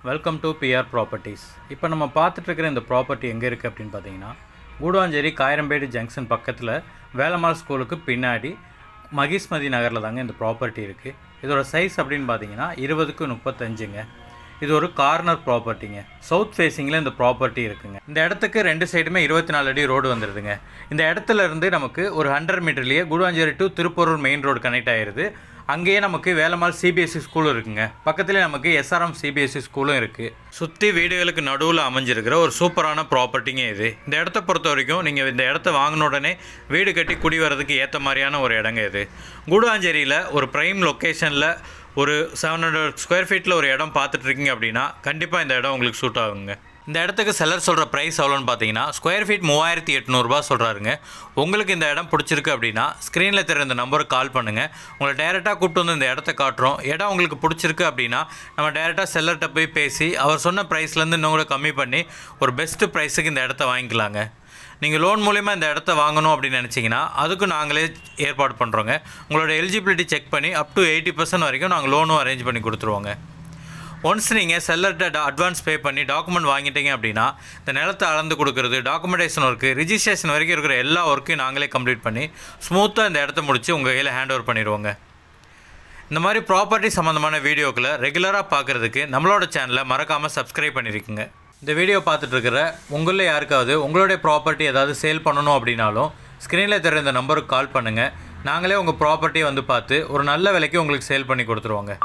Welcome to PR properties. இப்போ நம்ம பார்த்துட்ருக்கிற இந்த ப்ராப்பர்ட்டி எங்கே இருக்குது அப்படின்னு பார்த்தீங்கன்னா, கூடுவாஞ்சேரி காயரம்பேடு ஜங்ஷன் பக்கத்தில் வேலம்மாள் ஸ்கூலுக்கு பின்னாடி மகிஷ்மதி நகரில் தாங்க இந்த ப்ராப்பர்ட்டி இருக்குது. இதோட சைஸ் அப்படின்னு பார்த்தீங்கன்னா 20x35ங்க. இது ஒரு கார்னர் ப்ராப்பர்ட்டிங்க. சவுத் ஃபேஸிங்கில் இந்த ப்ராப்பர்ட்டி இருக்குங்க. இந்த இடத்துக்கு ரெண்டு சைடுமே 24 அடி ரோடு வந்துடுதுங்க. இந்த இடத்துல இருந்து நமக்கு ஒரு 100 மீட்டர்லேயே Guduvanchery to Thiruporur main road connect ஆகிடுது. அங்கேயே நமக்கு வேலம்மாள் சிபிஎஸ்சி ஸ்கூலும் இருக்குங்க. பக்கத்துலேயே நமக்கு எஸ்ஆர்எம் சிபிஎஸ்சி ஸ்கூலும் இருக்குது. சுற்றி வீடுகளுக்கு நடுவில் அமைஞ்சிருக்கிற ஒரு சூப்பரான ப்ராப்பர்ட்டிங்க இது. இந்த இடத்த பொறுத்த வரைக்கும் நீங்கள் இந்த இடத்த வாங்கின உடனே வீடு கட்டி குடி வரதுக்கு ஏற்ற மாதிரியான ஒரு இடங்க இது. கூடுவாஞ்சேரியில் ஒரு ப்ரைம் லொக்கேஷனில் ஒரு 700 ஸ்கொயர் ஃபீட்டில் ஒரு இடம் பார்த்துட்ருக்கீங்க அப்படின்னா கண்டிப்பாக இந்த இடம் உங்களுக்கு சூட் ஆகுங்க. இந்த இடத்துக்கு செல்லர் சொல்கிற ப்ரைஸ் எவ்வளோன்னு பார்த்தீங்கன்னா, ஸ்கொயர் ஃபீட் 3800 சொல்கிறாருங்க. உங்களுக்கு இந்த இடம் பிடிச்சிருக்கு அப்படின்னா ஸ்க்ரீனில் தெரியுற இந்த நம்பருக்கு கால் பண்ணுங்கள். உங்களை டைரெக்டாக கூப்பிட்டு வந்து இந்த இடத்த காட்டுறோம். இடம் உங்களுக்கு பிடிச்சிருக்கு அப்படின்னா நம்ம டைரெக்டாக செல்லர்கிட்ட போய் பேசி அவர் சொன்ன ப்ரைஸ்லேருந்து இன்னும் கூட கம்மி பண்ணி ஒரு பெஸ்ட்டு ப்ரைஸுக்கு இந்த இடத்த வாங்கிக்கலாங்க. நீங்கள் லோன் மூலிமா இந்த இடத்த வாங்கணும் அப்படின்னு நினச்சிங்கன்னா அதுக்கும் நாங்களே ஏற்பாடு பண்ணுறோங்க. உங்களோட எலிஜிபிலிட்டி செக் பண்ணி அப் டு 80% வரைக்கும் நாங்கள் லோனும் அரேஞ்ச் பண்ணி கொடுத்துருவோங்க. ஒன்ஸ் நீங்கள் செல்லர்கிட்ட அட்வான்ஸ் பே பண்ணி டாக்குமெண்ட் வாங்கிட்டீங்க அப்படின்னா இந்த நிலத்தை அளந்து கொடுக்குறது, டாக்குமெண்டேஷன் ஒர்க்கு, ரிஜிஸ்ட்ரேஷன் வரைக்கும் இருக்கிற எல்லா ஒர்க்கையும் நாங்களே கம்ப்ளீட் பண்ணி ஸ்மூத்தாக இந்த இடத்த முடித்து உங்கள் கையில் ஹேண்ட் ஓவர் பண்ணிடுவோங்க. இந்த மாதிரி ப்ராப்பர்ட்டி சம்மந்தமான வீடியோக்களை ரெகுலராக பார்க்குறதுக்கு நம்மளோட சேனலை மறக்காமல் சப்ஸ்கிரைப் பண்ணியிருக்குங்க. இந்த வீடியோ பார்த்துட்ருக்கிற உங்களில் யாருக்காவது உங்களுடைய ப்ராப்பர்ட்டி ஏதாவது சேல் பண்ணணும் அப்படின்னாலும் ஸ்க்ரீனில் தெரியுற இந்த நம்பருக்கு கால் பண்ணுங்கள். நாங்களே உங்கள் ப்ராப்பர்ட்டியை வந்து பார்த்து ஒரு நல்ல விலைக்கு உங்களுக்கு சேல் பண்ணி கொடுத்துருவோங்க.